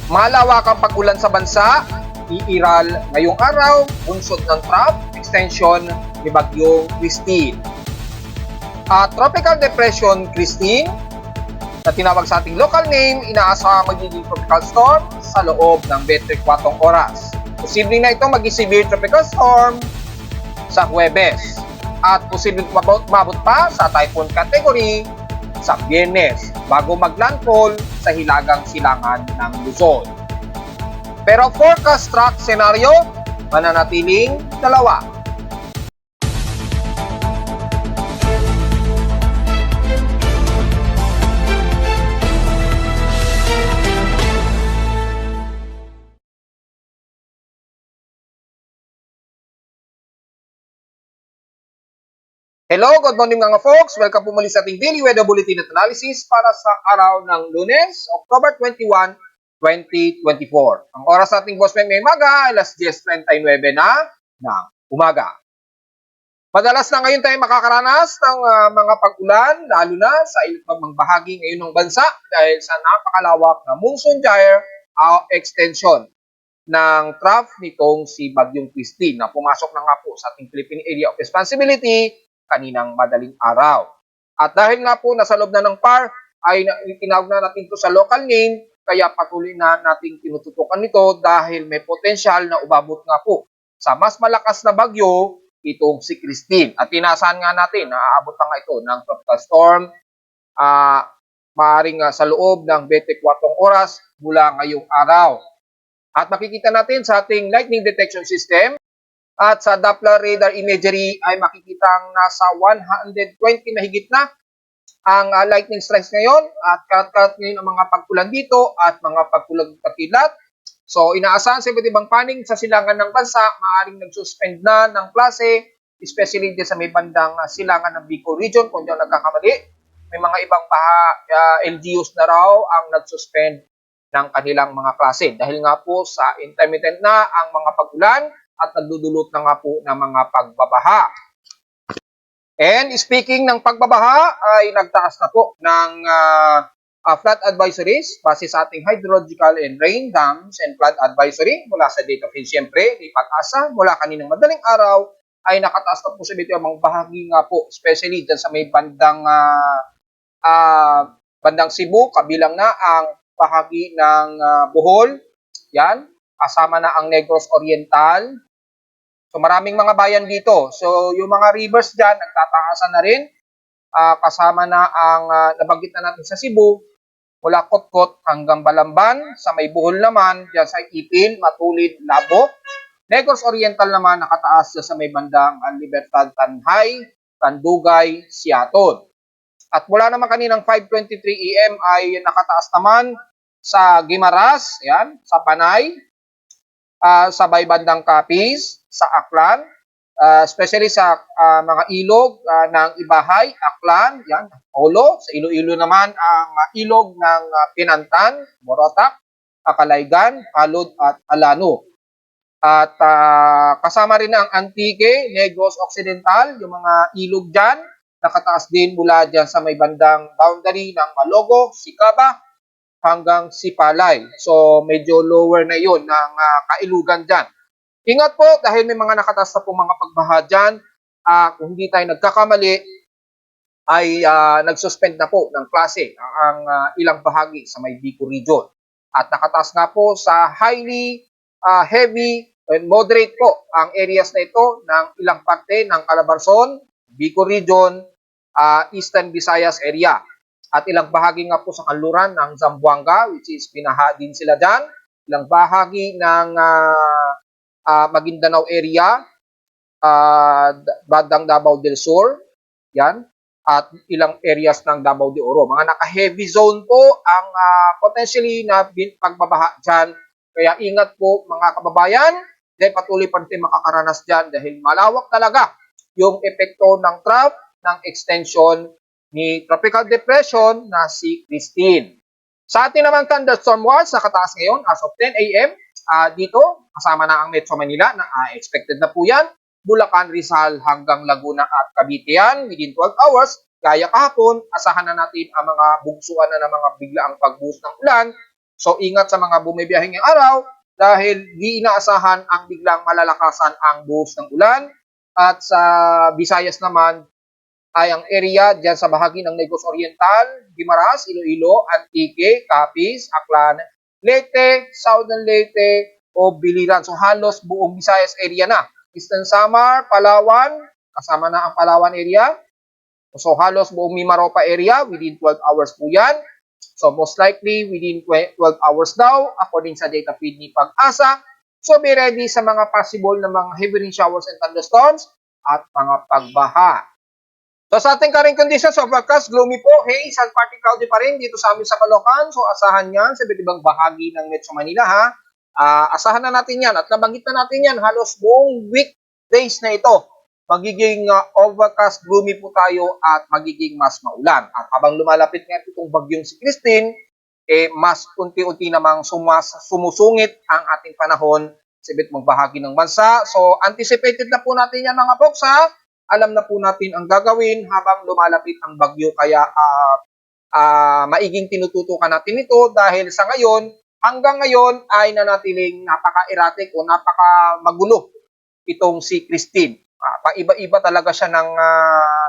Malawakang pag-ulan sa bansa, iiral ngayong araw, bunsod ng trough, extension ni Bagyong Christine. Tropical Depression Christine, na tinawag sa ating local name, inaasahang magiging tropical storm sa loob ng 24 oras. Posibleng na ito maging severe tropical storm sa Huwebes at posibleng umabot pa sa typhoon category sa Biyernes bago maglandfall sa hilagang silangan ng Luzon. Pero forecast track scenario, mananatiling dalawa. Hello, good morning mga folks. Welcome po muli sa ating daily weather bulletin at analysis para sa araw ng Lunes, October 21, 2024. Ang oras sa ating boss ngayong umaga ay alas 10:39 na ng umaga. Madalas na ngayon tayo makakaranas ng mga pag-ulan, lalo na sa ilang bahagi ngayon ng bansa dahil sa napakalawak na monsoon gyre extension ng trough nitong si Bagyong Christine na pumasok na nga po sa ating Philippine Area of Responsibility kaninang madaling araw. At dahil nga po nasa loob na ng PAR, ay tinawag na natin ito sa local name, kaya patuloy na nating tinututukan nito dahil may potensyal na umabot nga po sa mas malakas na bagyo itong si Christine. At tinasahan nga natin na aabot pa nga ito ng tropical storm maaaring sa loob ng 24 oras mula ngayong araw. At makikita natin sa ating lightning detection system at sa Doppler radar imagery ay makikitang nasa 120 na higit na ang lightning strikes ngayon at karat-karat ngayon ang mga pagkulan dito at mga pagkulang pakilat. So inaasahan sa iba't ibang panig sa silangan ng bansa, maaaring nag-suspend na ng klase, especially din sa may bandang silangan ng Bicol region kung di ako nagkakamali. May mga ibang LGUs na raw ang nag-suspend ng kanilang mga klase dahil nga po sa intermittent na ang mga pag-ulan at nagdudulot na nga po ng mga pagbabaha. And speaking ng pagbabaha, ay nagtaas na po ng flood advisories base sa ating hydrological and rain dams and flood advisory mula sa Date of Hill, siyempre, ni Pag-asa, mula kaninang madaling araw, ay nakataas na po sa mga bahagi nga po, especially dyan sa may bandang Cebu, kabilang na ang bahagi ng Bohol, yan, kasama na ang Negros Oriental. So maraming mga bayan dito. So yung mga rivers dyan, nagtataasan na rin. Kasama na ang nabanggit na natin sa Cebu, mula Kotkot hanggang Balamban. Sa may Bohol naman, dyan sa Ipil, Matulid, Labo. Negros Oriental naman nakataas dyan sa may bandang Libertad, Tanhay, Tandugay, Siaton. At mula naman kaninang 5:23 AM ay nakataas naman sa Guimaras, yan, sa Panay, sa bandang Capiz, sa Aklan, especially sa mga ilog ng Ibahay, Aklan, yan, Olo. Sa Iloilo naman ang ilog ng Pinantan, Morotac, Kalaygan, Alod at Alano. At kasama rin ang Antique, Negros Occidental, yung mga ilog dyan, nakataas din mula dyan sa may bandang boundary ng Malogo, Sikaba, hanggang Sipalay. So medyo lower na yun ng kailugan dyan. Ingat po dahil may mga nakataas na po mga pagbaha dyan. Kung hindi tayo nagkakamali, ay nagsuspend na po ng klase ang ilang bahagi sa may Bicol region. At nakataas nga po sa highly heavy and moderate po ang areas na ito ng ilang parte ng Calabarzon, Bicol region, Eastern Visayas area. At ilang bahagi nga po sa kanluran ng Zamboanga, which is binaha din sila dyan. Ilang bahagi ng Maguindanao area, bandang Davao del Sur, yan. At ilang areas ng Davao de Oro. Mga naka-heavy zone po ang potentially na pagbabaha dyan. Kaya ingat po mga kababayan, dahil patuloy pa natin makakaranas dyan dahil malawak talaga yung epekto ng trough ng extension ni Tropical Depression na si Christine. Sa ating naman thunderstorm watch, nakataas ngayon as of 10 AM. Dito, kasama na ang Metro Manila na expected na po yan. Bulacan, Rizal hanggang Laguna at Cavite yan within 12 hours. Gaya kahapon, asahan na natin ang mga bugsuan na ng mga biglaang pagbuhos ng ulan So ingat sa mga bumibiyahe ngayong araw dahil di inaasahan ang biglang malalakasan ang buhos ng ulan. At sa Visayas naman ay ang area dyan sa bahagi ng Negros Oriental, Guimaras, Iloilo, Antique, Capiz, Aklan, Leyte, Southern Leyte o Biliran. So halos buong Visayas area na. Eastern Samar, Palawan, kasama na ang Palawan area. So halos buong Mimaropa area within 12 hours po yan. So most likely within 12 hours daw according sa data feed ni Pag-asa. So be ready sa mga possible na mga heavy rain showers and thunderstorms at mga pagbaha. So sa ating current conditions, overcast, gloomy po, haze at partly cloudy pa rin dito sa amin sa Caloocan. So asahan yan sa iba't ibang bahagi ng Metro Manila ha. Asahan na natin yan at nabanggit na natin yan halos buong weekdays na ito. Magiging overcast, gloomy po tayo at magiging mas maulan. At habang lumalapit nga itong bagyong si Christine, mas unti-unti namang sumusungit ang ating panahon sa iba't ibang bahagi ng bansa. So anticipated na po natin yan mga folks ha. Alam na po natin ang gagawin habang lumalapit ang bagyo kaya maiging tinututukan natin ito dahil sa ngayon, hanggang ngayon ay nanatiling napaka-erratic o napaka-magulo itong si Christine. Paiba-iba talaga siya ng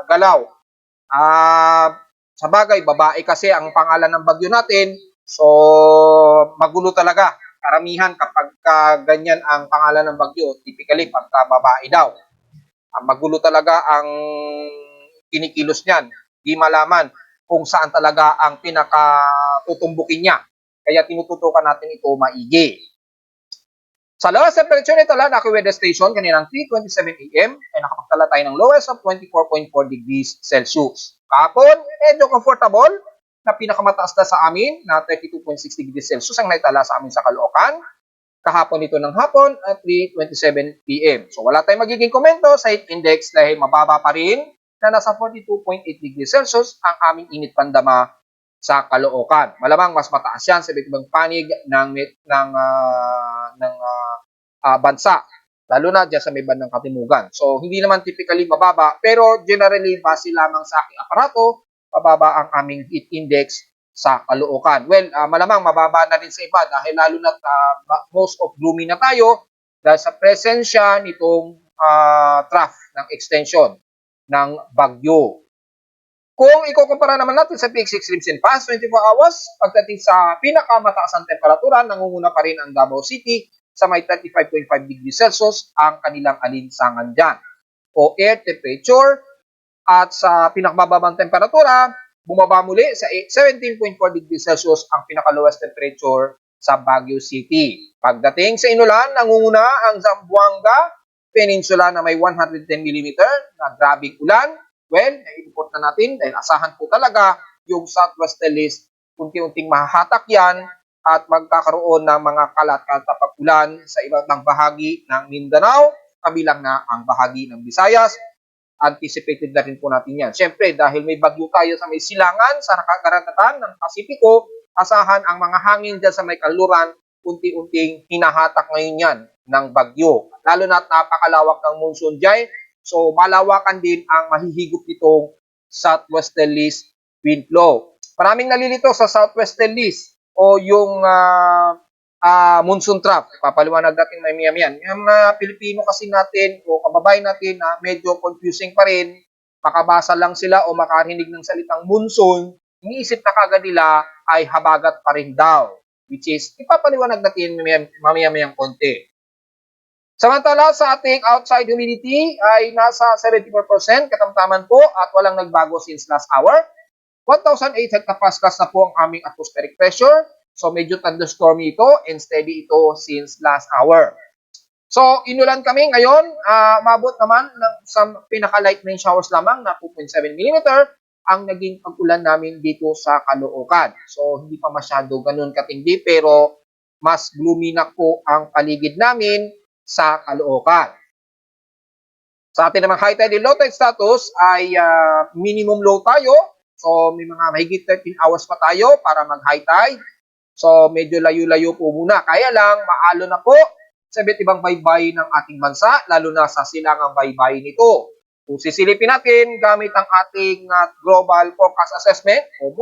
galaw. Sa bagay, babae kasi ang pangalan ng bagyo natin, so magulo talaga. Karamihan kapag ganyan ang pangalan ng bagyo, typically pagka babae daw. Magulo talaga ang kinikilos niyan. Di malaman kung saan talaga ang pinakatutumbukin niya. Kaya tinututukan natin ito maigi. Sa lowest temperature nito lang, AccuWeather Station, kaninang 3:27 AM, ay nakapagtala tayo ng lowest of 24.4 degrees Celsius. Kahapon, medyo comfortable na pinakamataas na sa amin na 32.6 degrees Celsius ang naitala sa amin sa Caloocan. Kahapon ito ng hapon at 3:27 PM. So wala tayong magiging komento sa heat index dahil mababa pa rin na nasa 42.8 degrees Celsius ang aming init pandama sa Caloocan. Malamang mas mataas yan sa iba't ibang panig ng bansa, lalo na dyan sa may bandang Katimugan. So hindi naman typically mababa pero generally base lamang sa aking aparato, mababa ang aming heat index sa Caloocan. Well, malamang mababa na rin sa iba dahil lalo na most of gloomy na tayo dahil sa presensya nitong trough ng extension ng bagyo. Kung ikukumpara naman natin sa peak 6 extremes in past 24 hours, pagdating sa pinakamataas ang temperatura, nangunguna pa rin ang Davao City sa may 35.5 degrees Celsius ang kanilang alinsangan dyan. O air temperature at sa pinakamababang temperatura, bumaba muli sa 17.4 degrees Celsius ang pinaka-lowest temperature sa Baguio City. Pagdating sa inulan, nangunguna ang Zamboanga Peninsula na may 110 mm na grabing ulan. Well, i-report na natin dahil asahan po talaga yung southwesterlies, unti-unting mahahatak yan at magkakaroon ng mga kalat-kalat na pag-ulan sa ibang bahagi ng Mindanao, kabilang na ang bahagi ng Visayas. Anticipated na rin po natin yan. Siyempre, dahil may bagyo tayo sa may silangan, sa karagatan ng Pasipiko, asahan ang mga hangin dyan sa may kaluran, unti-unting hinahatak ngayon yan ng bagyo. Lalo na napakalawak ng monsoon dyan. So, malawakan din ang mahihigop nitong southwesterlies wind flow. Maraming nalilito sa southwesterlies o yung monsoon trough. Papaliwanag natin na yan. Yung mga Pilipino kasi natin o kababayan natin na medyo confusing pa rin, makabasa lang sila o makarinig ng salitang monsoon, iniisip na kagad nila ay habagat pa rin daw. Which is, ipapaliwanag natin mamaya-mayang konti. Samantala sa ating outside humidity ay nasa 74%, katamtaman po at walang nagbago since last hour. 1,008 hectopascals na po ang aming atmospheric pressure. So medyo thunderstormy ito and steady ito since last hour. So inulan kami ngayon, mabot naman ng some pinaka-light rain showers lamang na 2.7 mm ang naging pag-ulan namin dito sa Caloocan. So hindi pa masyado ganun katindi pero mas gloomy na po ang paligid namin sa Caloocan. Sa atin namang high tide and low tide status ay minimum low tayo. So may mga mahigit 13 hours pa tayo para mag-high tide. So medyo layo-layo po muna. Kaya lang maalo na po sa iba't ibang baybayin ng ating bansa, lalo na sa silangang baybayin nito. Kung sisilipin natin gamit ang ating global forecast assessment o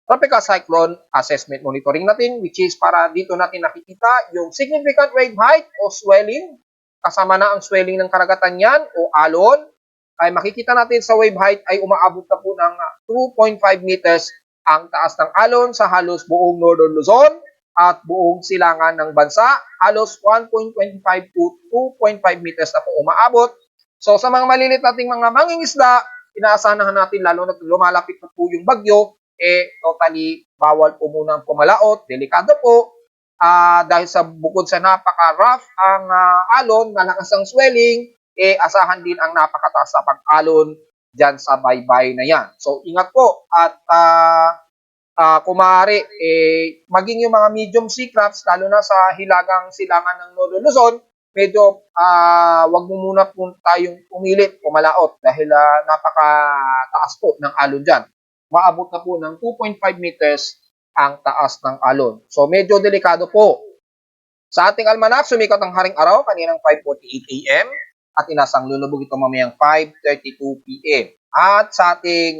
Tropical Cyclone Assessment Monitoring natin, which is para dito natin nakikita yung significant wave height o swelling, kasama na ang swelling ng karagatan yan o alon, ay makikita natin sa wave height ay umaabot na po ng 2.5 meters ang taas ng alon sa halos buong Northern Luzon at buong silangan ng bansa. Halos 1.25 to 2.5 meters na po umaabot. So sa mga malilit nating mga mangingisda, inaasahan natin lalo na lumalapit na po yung bagyo, totally bawal po muna ang pumalaot, delikado po. Dahil sa bukod sa napaka-rough ang alon, malakas ang swelling, asahan din ang napakataas na pag-alon dyan sa baybay na yan. So ingat po at kung maaari, maging yung mga medium sea crabs, lalo na sa hilagang silangan ng Northern Luzon, medyo wag mo muna po tayong pumilit, pumalaot dahil napakataas po ng alon dyan. Maabot na po ng 2.5 meters ang taas ng alon. So medyo delikado po. Sa ating almanak, sumikat ang haring araw kaninang 5:48 AM at inasang lulubog ito mamayang 5:32 PM. At sa ating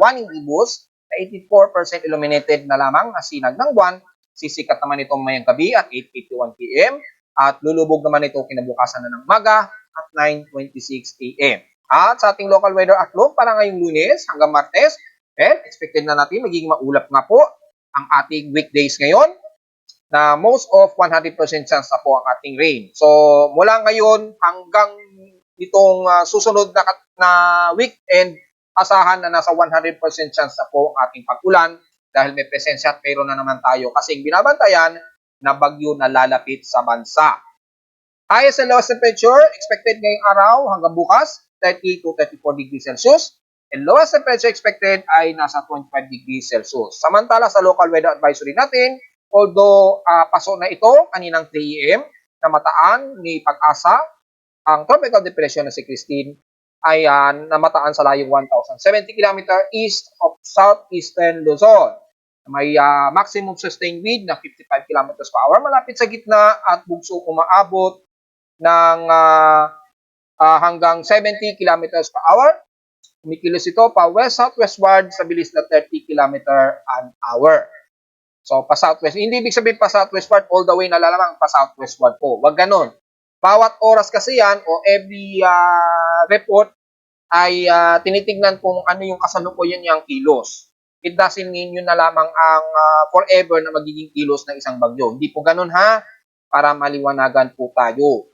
waning ibus, na 84% illuminated na lamang na sinag ng buwan, sisikat naman ito mamayang gabi at 8:51 PM at lulubog naman ito kinabukasan na ng maga at 9:26 AM. At sa ating local weather outlook para ngayong Lunes hanggang Martes, expected na natin magiging maulap nga po ang ating weekdays ngayon na most of 100% chance na po ang ating rain. So mula ngayon hanggang itong susunod na weekend, asahan na nasa 100% chance na po ang ating pag-ulan dahil may presensya at mayroon na naman tayo kasing binabantayan na bagyo na lalapit sa bansa. Highest and lowest temperature expected ngayong araw hanggang bukas, 30 to 34 degrees Celsius. And lowest temperature expected ay nasa 25 degrees Celsius. Samantala sa local weather advisory natin, although paso na ito kaninang 3 AM, namataan ni Pag-asa, ang tropical depression na si Christine ay namataan sa layong 1,070 km east of southeastern Luzon. May maximum sustained wind na 55 km per hour, malapit sa gitna at bugsong umaabot ng hanggang 70 km per hour. Kumikilos ito pa west-southwestward sa bilis na 30 km an hour. So, pa-southwest. Hindi ibig sabihin pa-southwestward all the way na lamang pa-southwestward po. Wag ganun. Bawat oras kasi yan o every report ay tinitingnan kung ano yung kasalukuyan niyang kilos. It doesn't mean yun na lamang ang forever na magiging kilos ng isang bagyo. Hindi po ganun ha, para maliwanagan po tayo.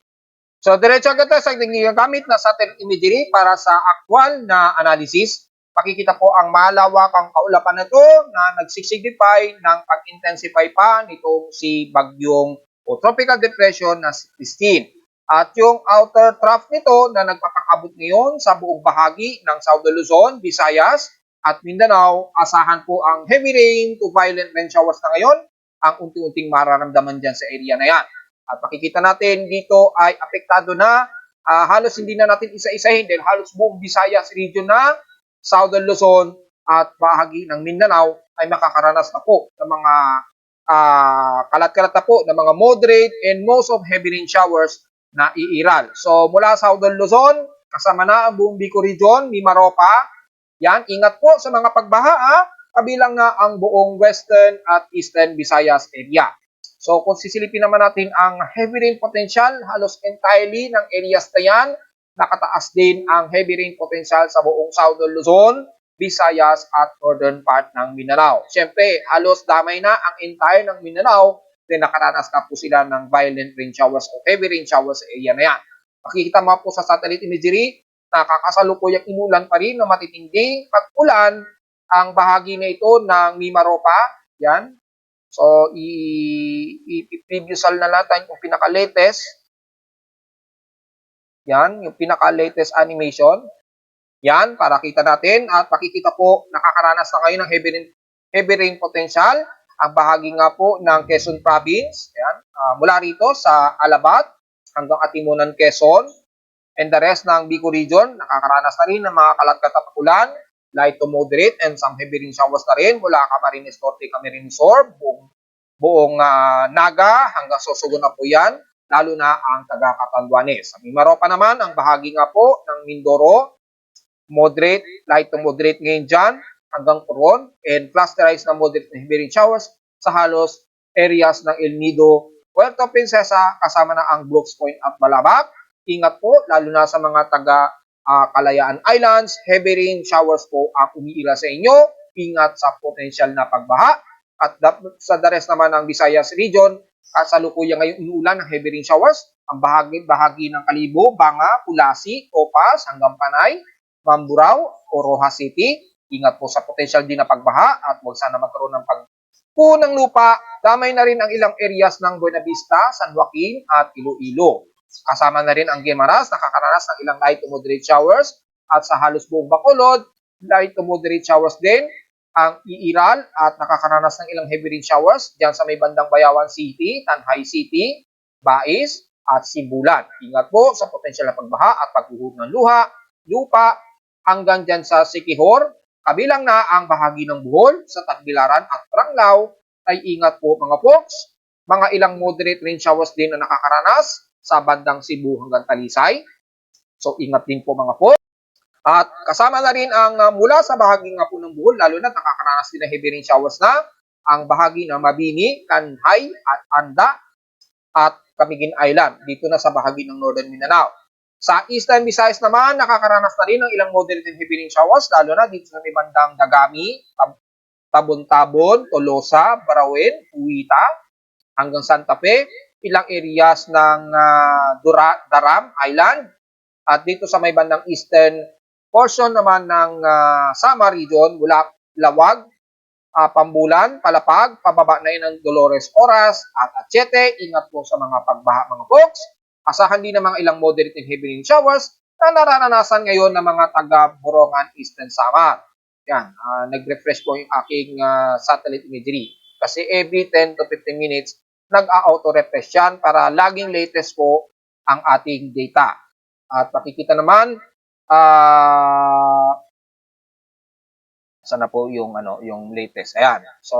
So, diretso agad tayo sa ginagamit na satellite imagery para sa actual na analysis. Pakikita po ang malawakang kaulapan na ito na nagsisignify ng pag-intensify pa nitong si bagyong o tropical depression na si Christine. At yung outer trough nito na nagpapakabot ngayon sa buong bahagi ng Southern Luzon, Visayas at Mindanao, asahan po ang heavy rain to violent rain showers na ngayon, ang unti-unting mararamdaman dyan sa area na yan. At makikita natin dito ay apektado na, halos hindi na natin isa-isahin dahil halos buong Visayas region na, Southern Luzon at bahagi ng Mindanao ay makakaranas na po ng mga kalat-kalat na po ng mga moderate and most of heavy rain showers na iiral. So mula Southern Luzon, kasama na ang buong Bicol region, Mimaropa, yan, ingat po sa mga pagbaha, kabilang na ang buong western at eastern Visayas area. So kung sisilipin naman natin ang heavy rain potential, halos entirely ng areas na yan, nakataas din ang heavy rain potential sa buong Southern Luzon, Visayas at northern part ng Mindanao. Siyempre, halos damay na ang entire ng Mindanao, then nakaranas na po sila ng violent rain showers o heavy rain showers sa area na yan. Makikita mo po sa satellite imagery, nakakasalukuyang inulan pa rin na matitinding pag-ulan ang bahagi na ito ng Mimaropa. Yan. So, i-previewsal na natin yung pinaka-latest. Yan, yung pinaka-latest animation. Yan, para kita natin. At makikita po, nakakaranas na kayo ng heavy rain potential. Ang bahagi nga po ng Quezon Province. Yan, mula rito sa Alabat hanggang Atimunan, Quezon. And the rest ng Bicol region, nakakaranas na rin ng mga kalat-katap ulan, light to moderate, and some heavy rain showers na rin mula Camarines Norte, Camarines Sur, buong Naga hanggang Sorsogon na po yan, lalo na ang taga Catanduanes. Sa Mimaropa naman, ang bahagi nga po ng Mindoro, moderate, light to moderate ngayon dyan, hanggang Coron and clusterized na moderate na heavy rain showers sa halos areas ng El Nido, Puerto Princesa, kasama na ang Brooks Point at Balabac. Ingat po, lalo na sa mga taga Kalayaan Islands, heavy rain showers po ang umiila sa inyo. Ingat sa potential na pagbaha. At sa the rest naman ng Visayas region, kasalukuyan ngayon inuulan ng heavy rain showers. Ang bahagi ng Kalibo, Banga, Pulasi, Copas, hanggang Panay, Mamburao, Rojas City. Ingat po sa potential din na pagbaha at huwag sana magkaroon ng pagpunang lupa. Damay na rin ang ilang areas ng Buena Vista, San Joaquin at Iloilo. Kasama na rin ang Guimaras, nakakaranas ng ilang light to moderate showers. At sa halos buong Bacolod, light to moderate showers din. Ang Iiral at nakakaranas ng ilang heavy rain showers dyan sa may bandang Bayawan City, Tanhay City, Bais, at Sibulan. Ingat po sa potensyal na pagbaha at paghuhog ng lupa hanggang dyan sa Siquijor. Kabilang na ang bahagi ng Bohol sa Tagbilaran at Ranglao ay ingat po mga folks. Mga ilang moderate rain showers din na nakakaranas sa bandang Cebu hanggang Talisay. So ingat din po mga folks. At kasama na rin ang mula sa bahagi nga po ng Bohol, lalo na nakakaranas din ng heavy rain showers na ang bahagi ng Mabini, Kanhay at Anda at Camiguin Island, dito na sa bahagi ng Northern Mindanao. Sa Eastern Visayas naman, nakakaranas na rin ng ilang moderate and heavy rain showers, lalo na dito sa may bandang Dagami, Tabon-Tabon, Tolosa, Barawen, Huita, hanggang Santa Fe, ilang areas ng Daram Island, at dito sa may bandang Eastern portion naman ng Samar region, Lawag, Pambulan, Palapag, pababa na yun ng Dolores Oras at Achete. Ingat po sa mga pagbaha mga folks. Asahan din ng mga ilang moderate and heavy rain showers na nararanasan ngayon ng mga taga Borongan, Eastern Samar. Yan, nag-refresh po yung aking satellite imagery. Kasi every 10 to 15 minutes, nag-auto-refresh yan para laging latest po ang ating data. At makikita naman, sana po yung yung latest. Ayan. So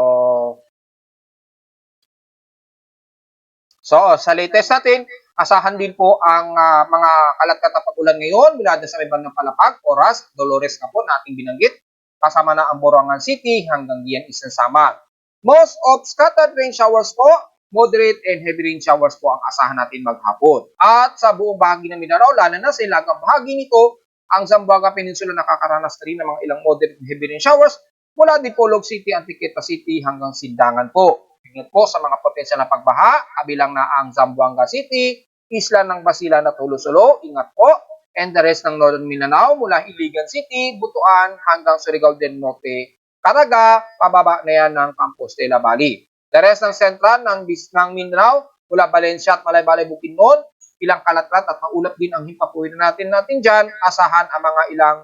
sa latest natin, asahan din po ang mga kalat-kat na pag-ulan ngayon mula sa may bandang Palapag, Oras, Dolores na po na ating binanggit. Kasama na ang Borongan City hanggang Gian Eastern Samar. Most of scattered rain showers po, moderate and heavy rain showers po ang asahan natin maghapon. At sa buong bahagi ng Mindanao, lalo na sa ilagang bahagi nito, ang Zamboanga Peninsula nakakaranas na rin ng mga ilang moderate and heavy rain showers mula Dipolog City, Antiqueta City hanggang Sindangan po. Ingat po sa mga potensyal na pagbaha, kabilang na ang Zamboanga City, Isla ng Basilan at Hulo-Sulo, ingat po. And the rest ng Northern Mindanao mula Iligan City, Butuan hanggang Surigao del Norte, Caraga, pababa na yan ng Compostela Valley. The rest ng sentral ng Mindanao mula Valencia at Malay-Balay Bukidnon, ilang kalatrat at maulap din ang himpapuin natin dyan. Asahan ang mga ilang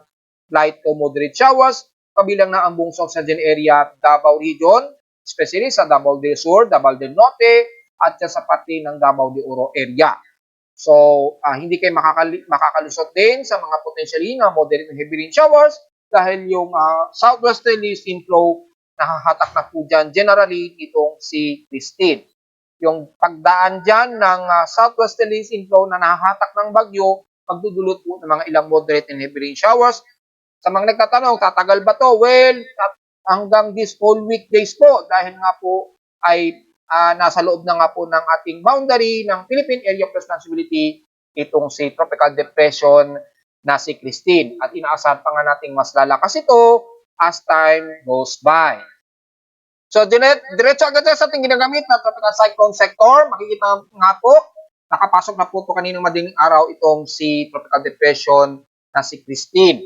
light to moderate showers, kabilang na ang buong Southern area, Davao Region, especially sa Davao del Sur, Davao del Norte, at sa pati ng Davao de Oro area. So, hindi kayo makakalusot din sa mga potentially na moderate and heavy rain showers dahil yung southwesterly inflow nahahatak na po dyan generally itong si Christine. Yung pagdaan dyan ng southwesterly inflow na nahahatak ng bagyo, magdudulot po ng mga ilang moderate and heavy rain showers. Sa mga nagtatanong, tatagal ba to? Well, hanggang this whole weekdays po dahil nga po ay nasa loob na nga po ng ating boundary ng Philippine Area of Responsibility itong si Tropical Depression na si Christine. At inaasahan pa nga nating mas lalakas ito as time goes by. So, diretso agad sa ating ginagamit na Tropical Cyclone Sector. Makikita nga po, nakapasok na po ito kaninang madaling araw itong si Tropical Depression na si Christine.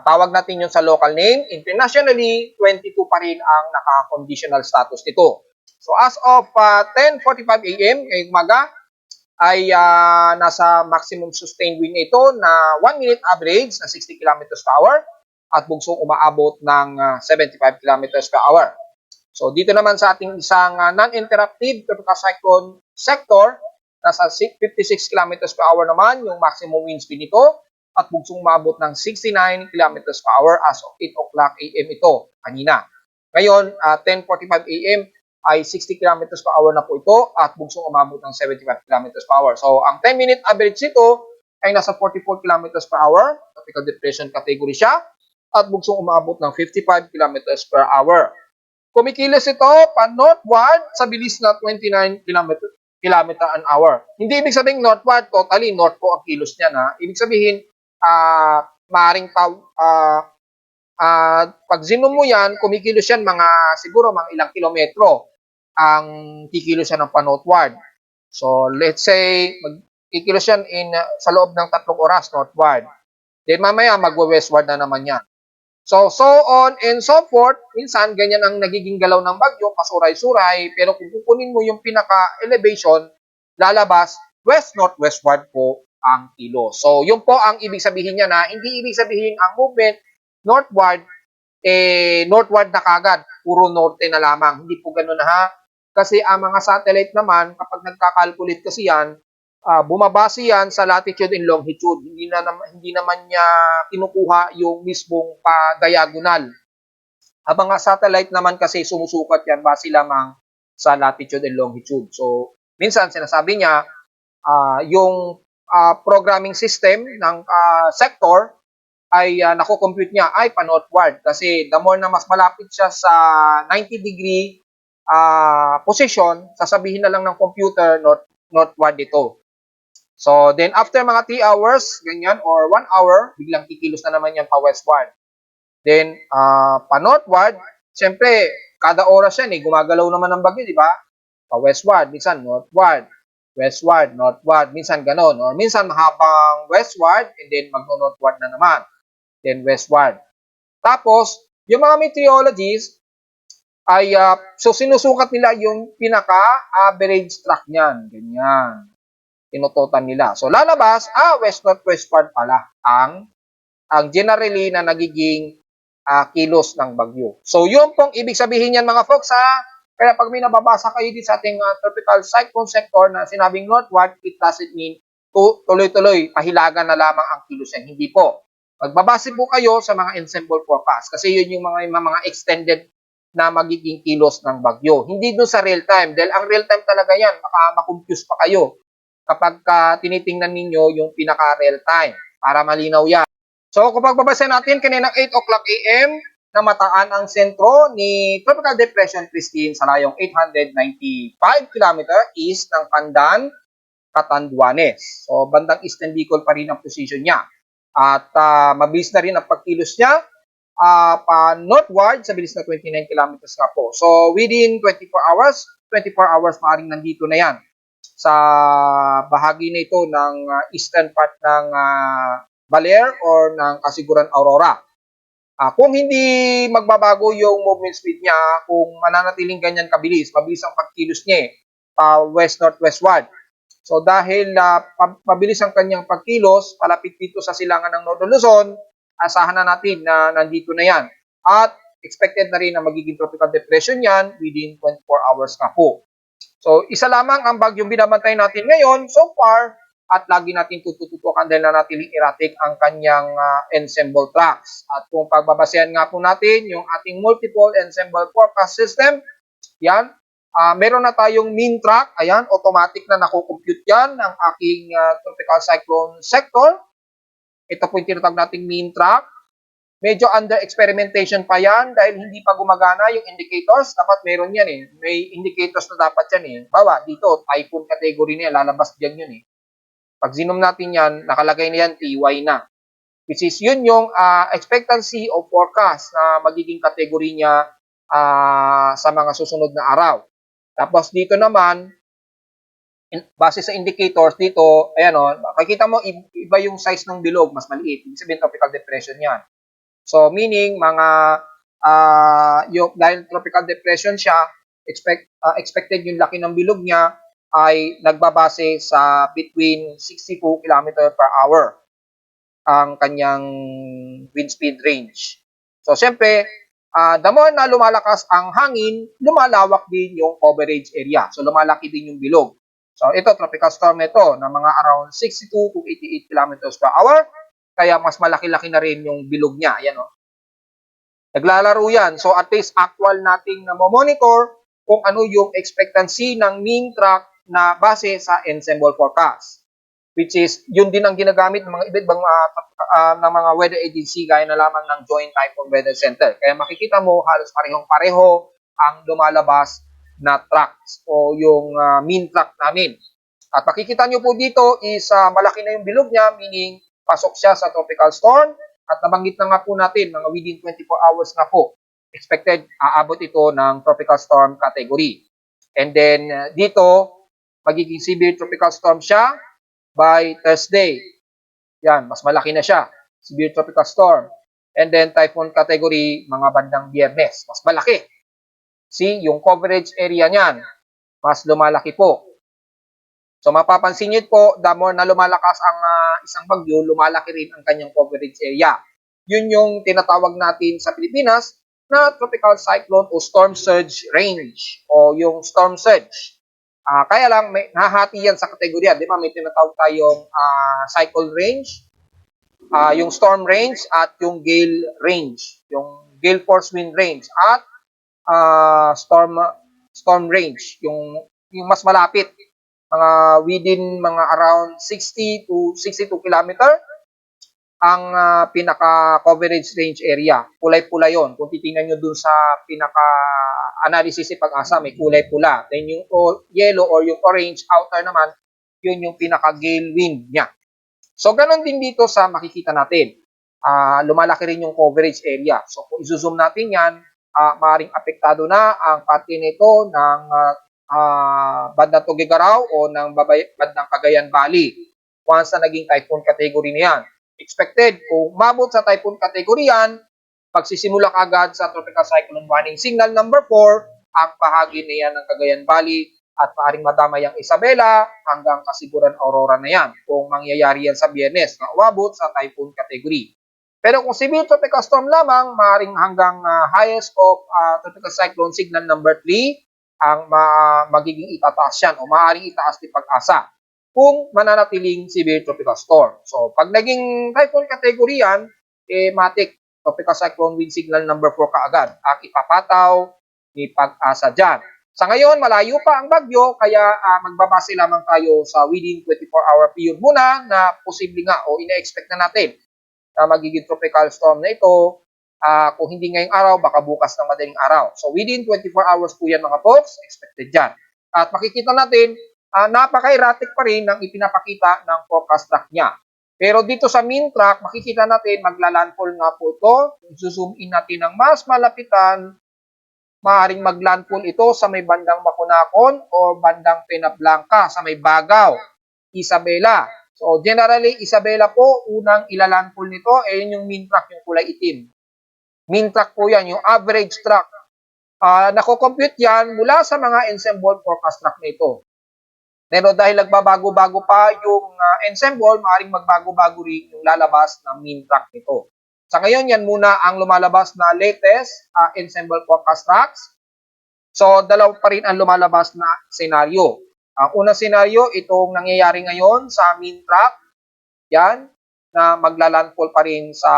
Tawag natin yun sa local name. Internationally, 22 pa rin ang naka-conditional status nito. So as of 10:45 AM ngayong umaga ay nasa maximum sustained wind ito na 1 minute average na 60 km per hour at bugsong umaabot ng 75 km per hour. So dito naman sa ating isang non-interruptive tropical cyclone sector, nasa 56 km per hour naman yung maximum wind speed nito at bugsong umaabot ng 69 km per hour as of 8 o'clock AM ito kanina. Ngayon, 10:45 AM ay 60 km per hour na po ito at bugsong umabot ng 75 km per hour. So, ang 10-minute average nito ay nasa 44 km per hour. Tropical depression category siya. at bugsong umabot ng 55 kilometers per hour. Kumikilos ito pa-northward sa bilis na 29 kilometer an hour. Hindi ibig sabihin northward, totally north po ang kilos niya na. Ibig sabihin, maaring pag zoom mo yan, kumikilos yan siguro mga ilang kilometro ang kikilos yan ng pa-northward. So, let's say, kikilos yan sa loob ng 3 oras northward. Then mamaya, magwe-westward na naman yan. So on and so forth. Minsan, ganyan ang nagiging galaw ng bagyo, pasuray-suray. Pero kung kukunin mo yung pinaka-elevation, lalabas, west-northwestward po ang kilo. So, yun po ang ibig sabihin niya na hindi ibig sabihin ang movement northward, northward na kagad. Puro norte na lamang. Hindi po ganun na ha. Kasi ang mga satellite naman, kapag nagkakalculate kasi yan, bumabase yan sa latitude and longitude. Hindi naman niya kinukuha yung mismong pa-diagonal. Ang mga satellite naman kasi sumusukat yan base lamang sa latitude and longitude. So, minsan sinasabi niya, yung programming system ng sector ay nakocompute niya ay pa-northward. Kasi the more na mas malapit siya sa 90-degree position, sasabihin na lang ng computer northward ito. So, then after mga 3 hours, ganyan, or 1 hour, biglang kikilos na naman yan pa-westward. Then, pa-northward, siyempre, kada oras yan, gumagalaw naman ng bagyo, di ba? Pa-westward, minsan northward, westward, northward, minsan ganon. Or minsan mahabang westward, and then mag-northward na naman. Then westward. Tapos, yung mga meteorologists, ay, so sinusukat nila yung pinaka-average track niyan. Ganyan. Tinututan nila. So, lalabas, west-northwestward pala ang generally na nagiging kilos ng bagyo. So, yun pong ibig sabihin yan mga folks ha. Kaya pag may nababasa kayo din sa ating tropical cyclone sector na sinabing northward, it doesn't mean tuloy-tuloy, pahilagan na lamang ang kilos yan. Hindi po. Magbabase po kayo sa mga ensemble forecast kasi yun yung mga extended na magiging kilos ng bagyo. Hindi doon sa real time. Dahil ang real time talaga yan, baka makumpuse pa kayo kapag tinitingnan ninyo yung pinaka-real time para malinaw yan. So, kapag babasa natin kaninang 8 o'clock AM na mataan ang sentro ni Tropical Depression Christine sa layong 895 km east ng Pandan, Catanduanes. So, bandang Eastern Bicol pa rin ang position niya. At mabilis na rin ang pagkilos niya pa-northward sa bilis na 29 kilometers nga po. So, within 24 hours maaaring nandito na yan sa bahagi na ito ng eastern part ng Baler or ng Kasiguran Aurora. Kung hindi magbabago yung movement speed niya, kung mananatiling ganyan kabilis, mabilis ang pagkilos niya pa west-northwestward. So dahil mabilis ang kanyang pagkilos, palapit dito sa silangan ng Northern Luzon, asahan na natin na nandito na yan. At expected na rin na magiging tropical depression yan within 24 hours na po. So, isa lamang ang bagyong binabantay natin ngayon so far at lagi natin tututukan dahil nanatiling erratic ang kanyang ensemble tracks. At kung pagbabasehan nga po natin yung ating multiple ensemble forecast system, yan, meron na tayong mean track, ayan, automatic na nakukompute yan ng aking tropical cyclone sector. Ito po yung tinatawag nating mean track. Medyo under experimentation pa yan dahil hindi pa gumagana yung indicators. Dapat meron yan May indicators na dapat yan Bawa, dito, typhoon category na yan. Lalabas dyan yun Pag zinom natin yan, nakalagay na yan, TY na. Which is yun yung expectancy of forecast na magiging category niya sa mga susunod na araw. Tapos dito naman, base sa indicators dito, ayan makikita mo iba yung size ng bilog, mas maliit. Ibig sabihin tropical depression yan. So, meaning, dahil tropical depression siya, expected yung laki ng bilog niya ay nagbabase sa between 62 km per hour ang kanyang wind speed range. So, syempre, the more na lumalakas ang hangin, lumalawak din yung coverage area. So, lumalaki din yung bilog. So, ito, tropical storm ito na mga around 62 to 88 km per hour. Kaya mas malaki-laki na rin yung bilog niya. Ayan Naglalaro yan. So at least actual nating na monitor kung ano yung expectancy ng mean track na base sa ensemble forecast. which is yun din ang ginagamit ng mga iba't ibang ng mga weather agency gaya na lamang ng Joint Typhoon Weather Center. Kaya makikita mo halos parehong-pareho ang lumalabas na tracks o yung mean track namin. At makikita nyo po dito is malaki na yung bilog niya, meaning pasok siya sa tropical storm. At nabanggit na nga po natin, mga within 24 hours na po, expected aabot ito ng tropical storm category. And then dito, magiging severe tropical storm siya by Thursday. Yan, mas malaki na siya. Severe tropical storm. And then typhoon category, mga bandang Biyernes. Mas malaki. See, yung coverage area niyan, mas lumalaki po. So mapapansin niyo po, the more na lumalakas ang isang bagyo, lumalaki rin ang kanyang coverage area. Yun yung tinatawag natin sa Pilipinas na tropical cyclone o storm surge range o yung storm surge. Kaya lang, may nahati yan sa kategorya. Di ba? May tinatawag tayong cyclone range, yung storm range, at yung gale range. Yung gale force wind range at storm range. Yung mas malapit. Mga within mga around 60 to 62 kilometer ang pinaka-coverage range area. Kulay-pula yon. Kung titingnan nyo dun sa pinaka-analysis ni Pag-asa, may kulay-pula. Then yung yellow or yung orange outer naman, yun yung pinaka-gale wind niya. So, ganun din dito sa makikita natin. Lumalaki rin yung coverage area. So, kung i-zoom natin yan, maaaring apektado na ang parte nito ng bandang Tuguegarao o ng bandang Cagayan Valley once na naging typhoon category na yan. Expected, kung mabot sa typhoon category yan, pagsisimula agad sa tropical cyclone warning signal number 4, ang bahagi na yan ng Cagayan Valley at maaring madamay ang Isabela hanggang Kasiguran Aurora na yan kung mangyayari yan sa Biyernes na umabot sa typhoon category. Pero kung severe tropical storm lamang, maaring hanggang highest of tropical cyclone signal number 3 ang magiging itataas yan o maaaring itaas ni Pag-asa kung mananatiling severe tropical storm. So, pag naging typhoon category yan, matik tropical cyclone wind signal number 4 kaagad ang ipapataw ni Pag-asa dyan. Sa ngayon, malayo pa ang bagyo, kaya magbabase lamang tayo sa within 24-hour period muna na posible nga o ina-expect na natin na magiging tropical storm na ito. Kung hindi ngayong araw, baka bukas ng madaling araw. So, within 24 hours po yan mga folks, expected dyan. At makikita natin, napaka-erratic pa rin ng ipinapakita ng forecast track niya. Pero dito sa mean track, makikita natin, magla-landfall nga po ito. Kung zoom in natin ng mas malapitan, maaaring mag-landfall ito sa may bandang Makunakon o bandang Penablanca, sa may Bagaw, Isabela. So, generally, Isabela po, unang ila-landfall nito, yun yung mean track, yung kulay itim. Mean track po yan, yung average track. Nako-compute yan mula sa mga ensemble forecast track na ito. Pero dahil nagbabago-bago pa yung ensemble, maaaring magbago-bago rin yung lalabas na mean track nito. Sa ngayon, yan muna ang lumalabas na latest ensemble forecast tracks. So, dalawa pa rin ang lumalabas na senaryo. Ang unang senaryo, itong nangyayari ngayon sa mean track. Yan, na maglalandfall pa rin sa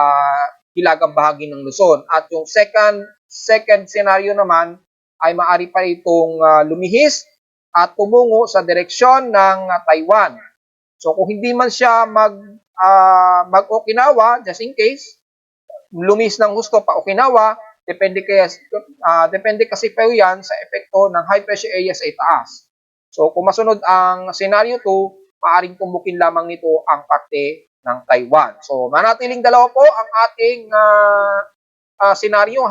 hilagang bahagi ng Luzon. At yung second scenario naman ay maaari pa itong lumihis at tumungo sa direksyon ng Taiwan. So kung hindi man siya mag-Okinawa, just in case, lumihis ng gusto pa Okinawa, depende kasi pa yan sa epekto ng high pressure area sa itaas. So kung masunod ang scenario 2, maaring tumbukin lamang nito ang parte ng Taiwan. So, manatiling dalawa po ang ating senaryo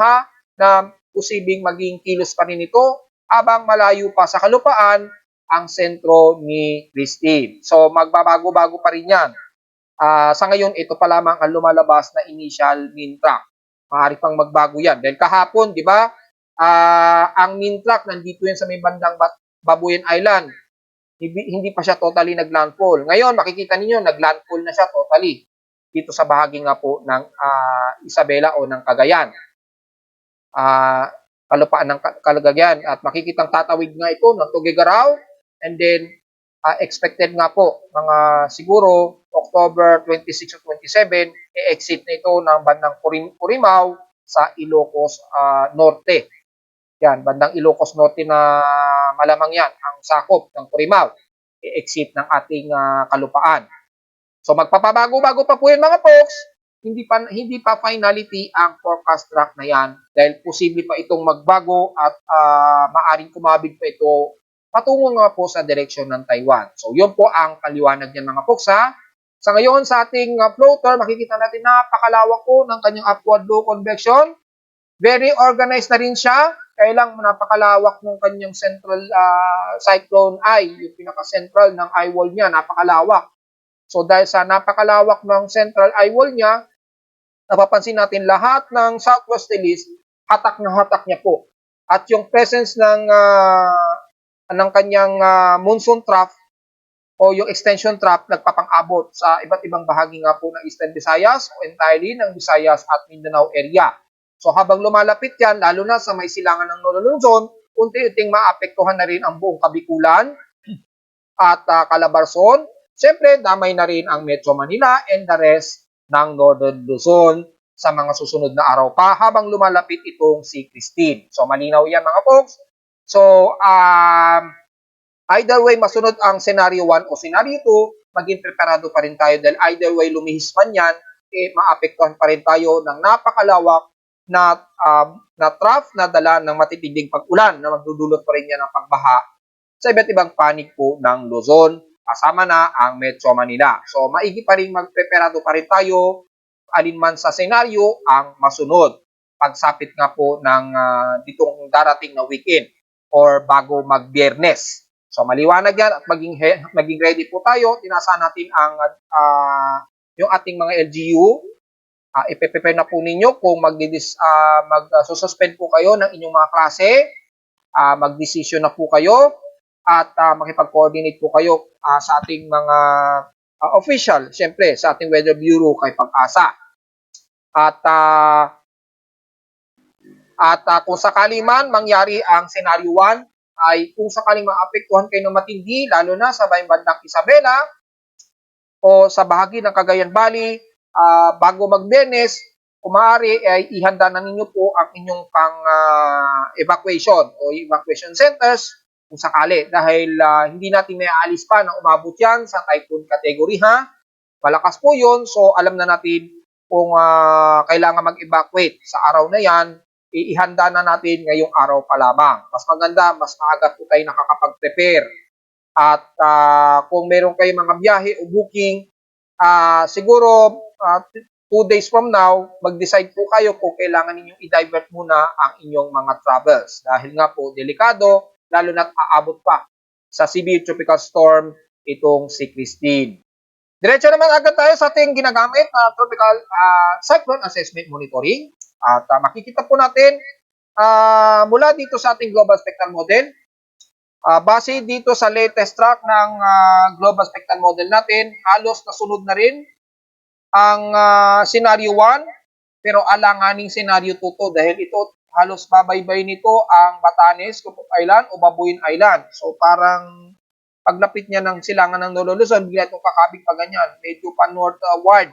na posibleng maging kilos pa rin ito habang malayo pa sa kalupaan ang sentro ni Christine. So, magbabago-bago pa rin yan. Sa ngayon, ito pa lamang ang lumalabas na initial mean track. Maaari pang magbago yan. Dahil kahapon, di ba, ang mean track nandito yan sa may bandang Babuyan Island. Hindi pa siya totally naglandfall. Ngayon, makikita ninyo, naglandfall na siya totally dito sa bahagi nga po ng Isabela o ng Cagayan. Kalupaan ng Cagayan. At makikitang tatawid nga ito ng Tuguegarao. And then, expected nga po, mga siguro October 26 o 27, i-exit na ito ng bandang Purimao sa Ilocos Norte. Yan, bandang Ilocos Norte na malamang yan ang sakop ng Purimao. i-exit ng ating kalupaan. So magpapabago-bago pa po yan mga folks. Hindi pa finality ang forecast track na yan dahil posible pa itong magbago at maaring kumabig pa ito patungo nga po sa direksyon ng Taiwan. So yun po ang kaliwanag niyan mga folks ha. Sa ngayon sa ating floater, makikita natin napakalawak po ng kanyang upward low convection. Very organized na rin siya. Kaya lang napakalawak ng kanyang central cyclone eye, yung pinaka-central ng eye wall niya, napakalawak. So dahil sa napakalawak ng central eye wall niya, napapansin natin lahat ng southwesterlies, hatak na hatak niya po. At yung presence ng kanyang monsoon trough o yung extension trough nagpapang-abot sa iba't ibang bahagi nga po ng Eastern Visayas o entirely ng Visayas at Mindanao area. So habang lumalapit yan, lalo na sa may silangan ng Northern Luzon, unti-unting maapektuhan na rin ang buong Kabikulan at Calabarzon. Siyempre, damay na rin ang Metro Manila and the rest ng Northern Luzon sa mga susunod na araw pa habang lumalapit itong si Christine. So, malinaw yan mga folks. So, either way masunod ang scenario 1 o scenario 2, maging preparado pa rin tayo dahil either way lumihis man yan, maapektuhan pa rin tayo ng napakalawak na trough na dala ng matitinding pag-ulan na magdudulot pa rin yan ng pagbaha sa iba't ibang panig po ng Luzon, kasama na ang Metro Manila. So, maigi pa rin magpreparado pa rin tayo alinman sa senaryo ang masunod. Pagsapit nga po ng ditong darating na weekend or bago mag-Biyernes. So, maliwanag yan at maging ready po tayo. Tinasa natin ang yung ating mga LGU. Ipe-prepare na po ninyo kung mag-suspend po kayo ng inyong mga klase. Mag-decision na po kayo at makipag-coordinate po kayo sa ating mga official, siyempre sa ating Weather Bureau kay Pag-asa. At kung sakali man mangyari ang scenario 1, ay kung sakaling maapektuhan kayo ng matindi, lalo na sa bandang Isabela o sa bahagi ng Cagayan Valley, bago mag-Biyernes, kung maaari ay ihanda na ninyo po ang inyong evacuation o evacuation centers kung sakali dahil hindi natin may aalis pa na umabot yan sa typhoon category ha. Malakas po yun, so alam na natin kung kailangan mag-evacuate sa araw na yan, ihanda na natin ngayong araw pa lamang. Mas maganda, mas maaga po tayo nakakapag-prepare. At kung meron kayong mga biyahe o booking, siguro 2 days from now, mag-decide po kayo kung kailangan ninyong i-divert muna ang inyong mga travels. Dahil nga po, delikado, lalo na't aabot pa sa severe tropical storm itong si Christine. Diretso naman agad tayo sa ating ginagamit na tropical cyclone assessment monitoring. At makikita po natin mula dito sa ating global spectral model, base dito sa latest track ng global spectral model natin, halos nasunod na rin ang scenario 1, pero alanganing scenario 2 to dahil ito halos babaybay nito ang Batanes, Cook Island o Babuin Island. So parang paglapit niya ng silangan ng Northern Luzon, bigla itong kakabig pa ganyan, medyo pa northward.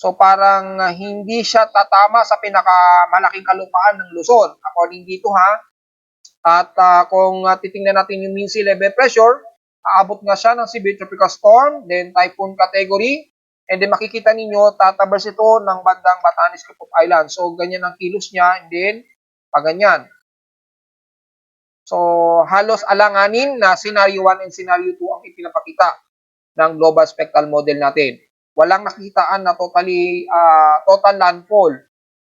So parang hindi siya tatama sa pinakamalaking kalupaan ng Luzon, according dito ha. At kung titingnan natin yung mean sea level pressure, aabot nga siya ng severe tropical storm, then typhoon category, and then makikita ninyo, tatabas ito ng bandang Batanes, Cook Island. So ganyan ang kilos niya, and then paganyan. So halos alanganin na scenario 1 and scenario 2 ang ipinapakita ng global spectral model natin. Walang nakitaan na total landfall.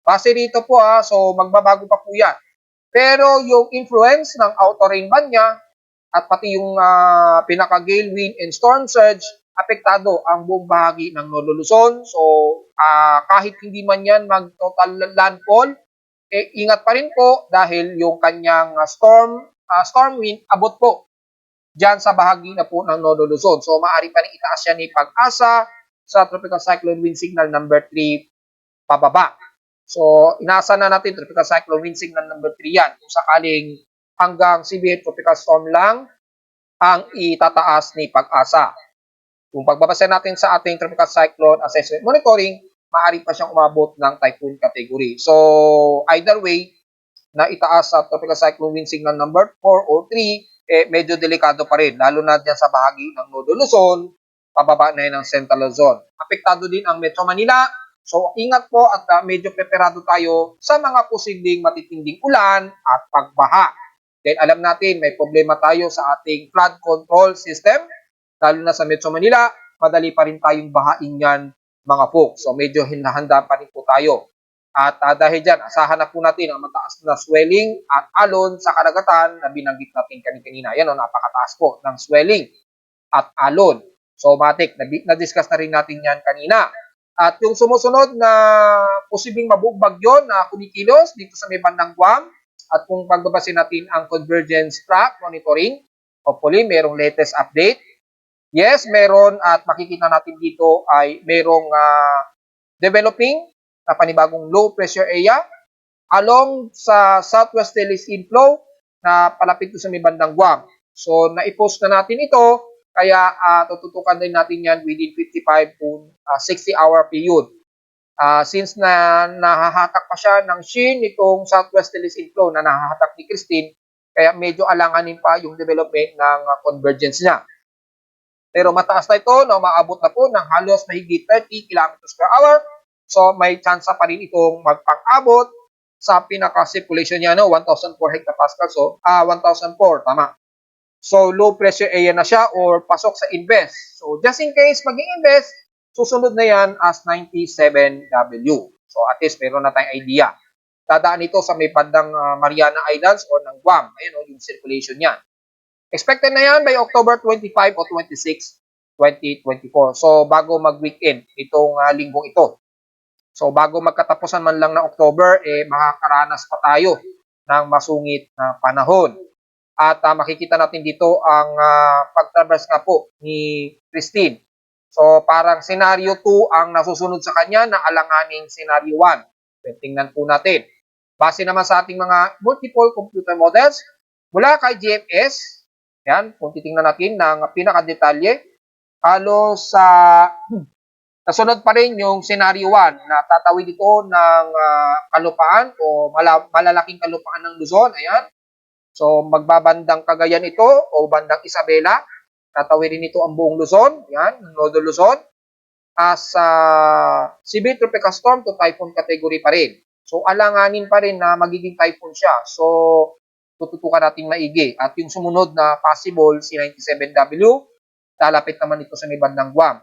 Base dito po so magbabago pa po yan. Pero yung influence ng outer rain band niya at pati yung pinaka-gale wind and storm surge, apektado ang buong bahagi ng Northern Luzon. So kahit hindi man yan mag-total landfall, ingat pa rin po dahil yung kanyang storm wind abot po dyan sa bahagi na po ng Northern Luzon. So maaari pa rin itaas yan ni Pag-asa sa tropical cyclone wind signal number 3 pababa. So inaasa na natin tropical cyclone wind signal number 3 yan. Kung sakaling hanggang severe tropical storm lang ang itataas ni Pag-asa. Kung pagbabasa natin sa ating tropical cyclone assessment monitoring, maaari pa siyang umabot ng typhoon category. So either way, na itaas sa tropical cyclone wind signal number 4 or 3, medyo delikado pa rin, lalo na dyan sa bahagi ng Nodo Luzon, pababa na yun ng Central Luzon. Apektado din ang Metro Manila, so ingat po at medyo preparado tayo sa mga posibleng matitinding ulan at pagbaha. Then alam natin, may problema tayo sa ating flood control system, lalo na sa Metro Manila, madali pa rin tayong bahain yan mga folks. So medyo hinahanda pa rin po tayo. At dahil dyan, asahan na po natin ang mataas na swelling at alon sa karagatan na binanggit natin kanina. Yan o, napakataas po ng swelling at alon. So matik, na-discuss na rin natin yan kanina. At yung sumusunod na posibleng mabuong bagyo na kumikilos dito sa may bandang Guam, at kung pagbabasin natin ang convergence track monitoring, hopefully merong latest update. Yes, meron at makikita natin dito ay merong developing na panibagong low pressure area along sa southwesterlies inflow na palapit sa may bandang Guam. So na-post na natin ito, kaya tututukan din natin yan within 55 to 60 hour period. Since na nahahatak pa siya ng shin itong southwesterlies inflow na nahahatak ni Christine, kaya medyo alanganin pa yung development ng convergence niya. Pero mataas na ito, na umaabot na po ng halos mahigit 30 kilometers per hour. So may chance pa rin itong magpang-abot sa pinaka-circulation niya, no? 1,004 hectopascal. So 1,004, tama. So low pressure area na siya or pasok sa invest. So just in case mag-invest, susunod na yan as 97W. So at least meron na tayong idea. Dadaan ito sa may bandang Mariana Islands o ng Guam. Ayun o, yung circulation niya. Expected na yan by October 25 o 26, 2024. So bago mag-weekend itong linggong ito. So bago magkatapusan man lang na October, makakaranas pa tayo ng masungit na panahon. At makikita natin dito ang pag-traverse nga po ni Christine. So parang scenario 2 ang nasusunod sa kanya na alanganing scenario 1. Tingnan po natin. Base naman sa ating mga multiple computer models, mula kay GMS, yan, kung titingnan natin ng pinakadetalye, halos sa nasunod pa rin yung scenario 1 na tatawid ito ng kalupaan o malalaking kalupaan ng Luzon. Ayan. So magbabandang Cagayan ito o bandang Isabela. Tatawirin ito ang buong Luzon. Ayan, Nodo Luzon. As severe tropical storm to typhoon category pa rin. So alanganin pa rin na magiging typhoon siya. So tututukan natin maigi. At yung sumunod na possible, si 97W, lalapit naman ito sa may bandang Guam.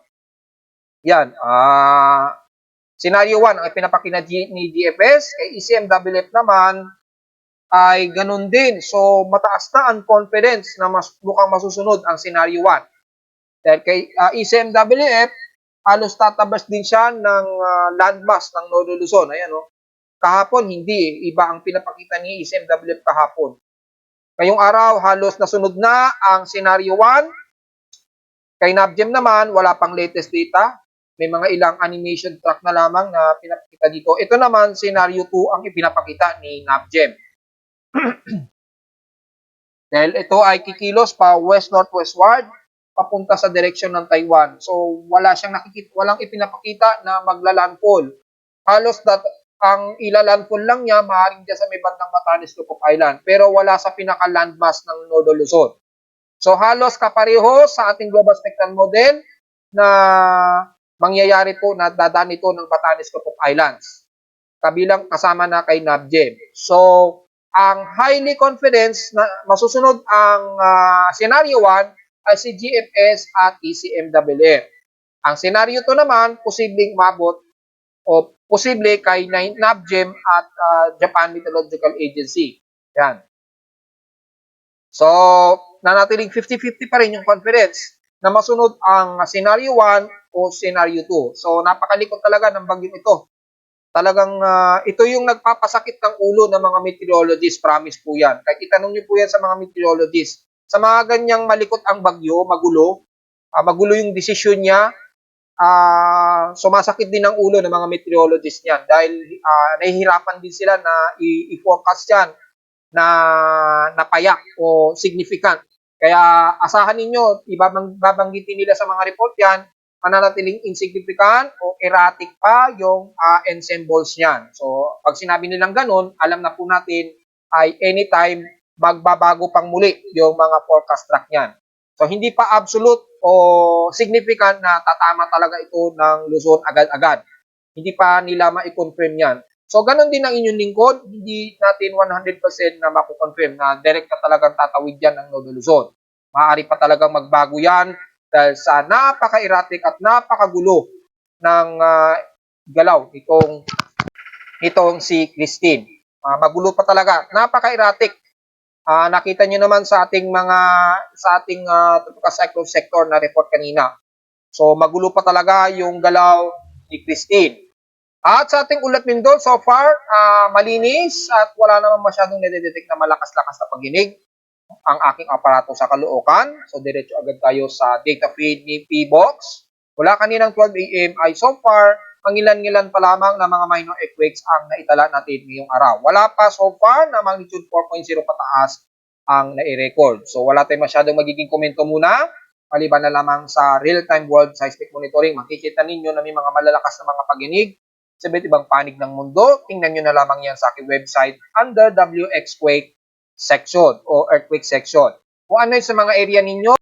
Yan. Scenario 1, ang ipinapakita ni GFS, kay ECMWF naman, ay ganun din. So, mataas na ang confidence na mukhang masusunod ang scenario 1. Dahil kay ECMWF, halos tatabas din siya ng landmass ng Nodo Luzon. Ayan, oh. Kahapon, hindi. Iba ang pinapakita ni ECMWF kahapon. Ngayong araw, halos nasunod na ang scenario 1. Kay NABGEM naman, wala pang latest data. May mga ilang animation track na lamang na pinapakita dito. Ito naman, scenario 2 ang ipinapakita ni NABGEM. Dahil ito ay kikilos pa west-northwestward papunta sa direksyon ng Taiwan. So, walang ipinapakita na maglalandfall. Halos ang ilalandfall lang niya, maaaring dyan sa may bandang Batanes, Lukop Island. Pero wala sa pinaka-landmass ng Nodo Luzon. So, halos kapareho sa ating global spectral model na mangyayari po na dadaan ito ng Batanes, Lukop Islands. Kabilang kasama na kay NABGEM. So, ang highly confidence na masusunod ang scenario 1 ay si GFS at ECMWF. Ang scenario 2 naman, posibleng mabot o posible kay NABGEM at Japan Meteorological Agency. Yan. So, nanatiling 50-50 pa rin yung confidence na masunod ang scenario 1 o scenario 2. So, napakalikot talaga ng bagyong ito. Talagang ito yung nagpapasakit ng ulo ng mga meteorologists, promise po yan. Kahit itanong nyo po yan sa mga meteorologists. Sa mga ganyang malikot ang bagyo, magulo yung desisyon niya, sumasakit din ang ulo ng mga meteorologists niyan dahil nahihirapan din sila na i-forecast yan na napayak o significant. Kaya asahan ninyo, babanggitin nila sa mga report yan, mananatiling insignificant o erratic pa yung ensembles niyan. So, pag sinabi nilang ganun, alam na po natin ay anytime magbabago pang muli yung mga forecast track niyan. So, hindi pa absolute o significant na tatama talaga ito ng Luzon agad-agad. Hindi pa nila ma-confirm yan. So, ganun din ang inyong lingkod. Hindi natin 100% na makukonfirm na direct na talagang tatawid yan ng Nodo Luzon. Maaari pa talagang magbago yan dahil sa napaka-erratic at napakagulo ng galaw itong si Christine. Magulo pa talaga. Napaka-erratic. Nakita nyo naman sa ating tropical cyclone sector na report kanina. So, magulo pa talaga yung galaw ni Christine. At sa ating ulat Mindol, so far, malinis at wala naman masyadong nadedetect na malakas-lakas na pagginig ang aking aparato sa Caloocan. So, diretso agad tayo sa data feed ni P-Box. Mula kaninang 12 a.m. ay so far, mangilan-ngilan pa lamang na mga minor earthquakes ang naitala natin ngayong araw. Wala pa so far na magnitude 4.0 pataas ang nai-record. So, wala tayong masyadong magiging komento muna. Maliban na lamang sa real-time world seismic monitoring, makikita ninyo na may mga malalakas na mga pagginig sa iba't ibang panig ng mundo. Tingnan nyo na lamang yan sa aking website under WXQuake section o earthquake section. Kung ano yung sa mga area ninyo,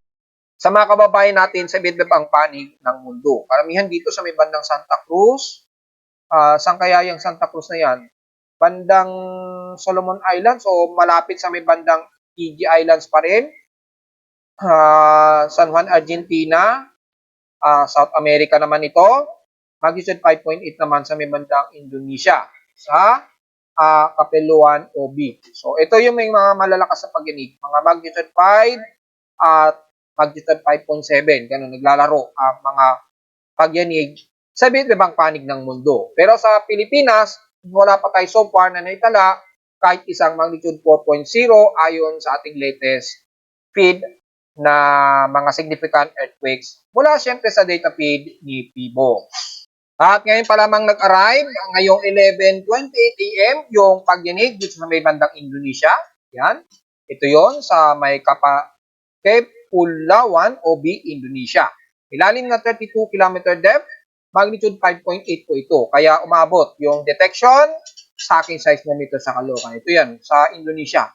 sa mga kababayan natin sa iba't ibang panig ng mundo. Karamihan dito sa may bandang Santa Cruz. Saan kaya yung Santa Cruz na yan? Bandang Solomon Islands o malapit sa may bandang Fiji Islands pa rin. San Juan, Argentina. South America naman ito. Magnitude 5.8 naman sa may bandang Indonesia. Sa Kapeluan, OB. So, ito yung may mga malalakas na pagginig. Mga magnitude 5 at magnitude 5.7. Ganun, naglalaro ang mga pagyanig sa iba't ibang panig ng mundo. Pero sa Pilipinas, wala pa tayo so far na naitala kahit isang magnitude 4.0 ayon sa ating latest feed na mga significant earthquakes mula siyempre sa data feed ni PBOX. At ngayon pa lamang nag-arrive, ngayong 11:28 a.m. yung pagyanig dito sa may bandang Indonesia. Yan. Ito yon sa may Kepulauan, OB, Indonesia. Ilalim na 32 km depth, magnitude 5.8 po ito. Kaya umabot yung detection sa aking seismometer sa Caloocan. Ito yan, sa Indonesia.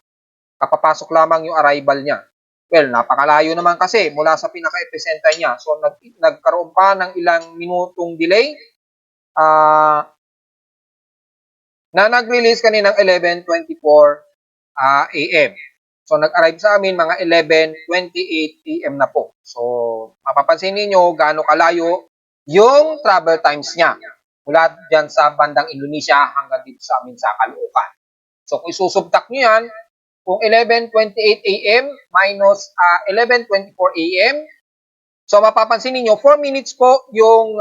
Kapapasok lamang yung arrival niya. Well, napakalayo naman kasi mula sa pinaka-epicenter niya. So, nagkaroon pa ng ilang minutong delay na nag-release kaninang 11:24 a.m. So, nag-arrive sa amin mga 11:28 a.m. na po. So, mapapansin niyo gaano kalayo yung travel times niya mula dyan sa bandang Indonesia hanggang dito sa amin sa Caloocan. So, kung isusubtak niyo yan, kung 11:28 a.m. minus 11:24 a.m., so mapapansin niyo 4 minutes po yung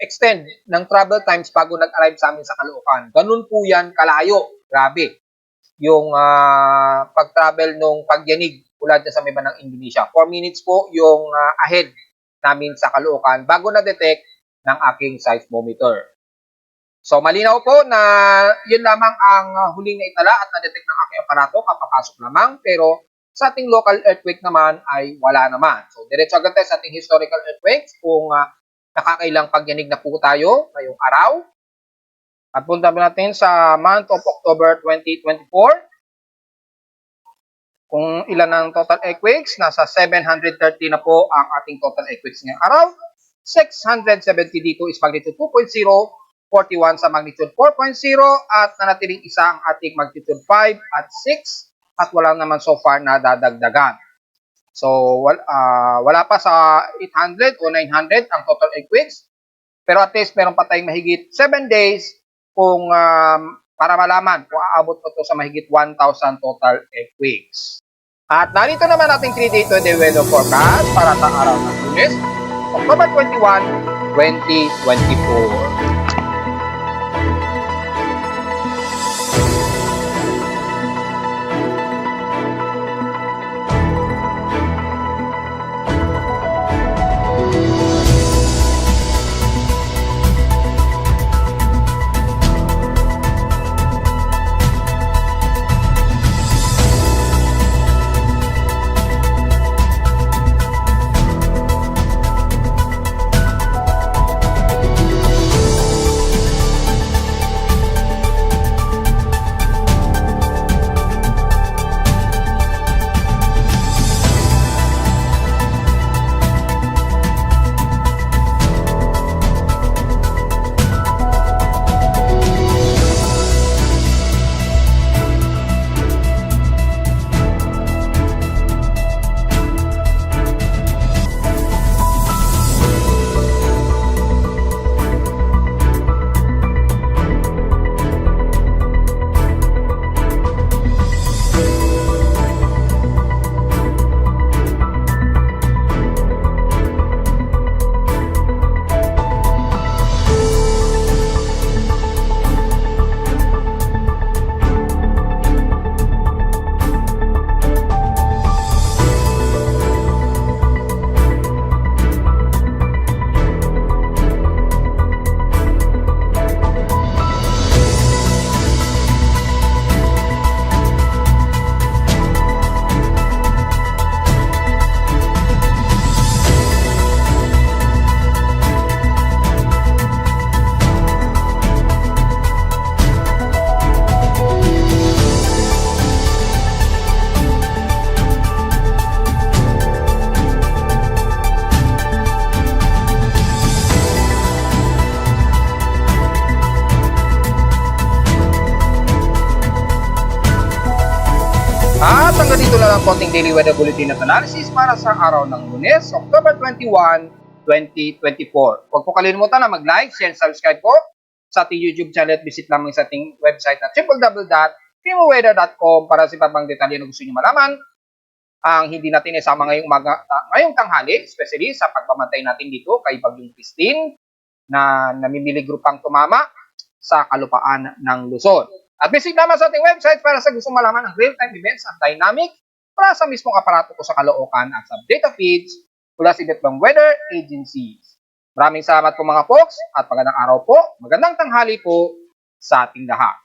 extend ng travel times bago nag-arrive sa amin sa Caloocan. Ganun po yan kalayo. Grabe. Yung pag-travel nung pagyanig mula dyan sa may bandang Indonesia. 4 minutes po yung ahead namin sa Caloocan bago na-detect ng aking seismometer. So, malinaw po na yun lamang ang huling na itala at na-detect ng aking aparato kapapasok lamang. Pero sa ating local earthquake naman ay wala naman. So, diretso agad tayo sa ating historical earthquakes kung nakakailang pagyanig na po tayo ngayong araw. At punta natin sa month of October 2024. Kung ilan ang total earthquakes, nasa 730 na po ang ating total earthquakes ngayong araw. 670 dito is magnitude 2.0, 41 sa magnitude 4.0, at nanatiling isa ang ating magnitude 5 at 6, at wala naman so far na dadagdagan. So, wala pa sa 800 o 900 ang total earthquakes. Pero at least meron pa tayong mahigit 7 days kung para malaman kung aabot pa ito sa mahigit 1,000 total earthquakes. At narito naman ating 3-day weather forecast para sa araw ng Lunes, October 21, 2024. lang ang konting daily weather bulletin at analysis para sa araw ng Lunes, October 21, 2024. Huwag po kalimutan na mag-like, share, subscribe po sa ating YouTube channel at visit lamang sa ating website na www.timoweather.com para sa iba pang detalye na gusto nyo malaman. Ang hindi natin isama ngayong tanghali, especially sa pagbabantay natin dito kay Bagyong Christine na namimili grupang tumama sa kalupaan ng Luzon. At visit naman sa ating website para sa gusto malaman ng real-time events at dynamic para sa mismong aparato ko sa Caloocan at sa data feeds mula sa iba't ibang weather agencies. Maraming salamat po mga folks at magandang araw po, magandang tanghali po sa ating lahat.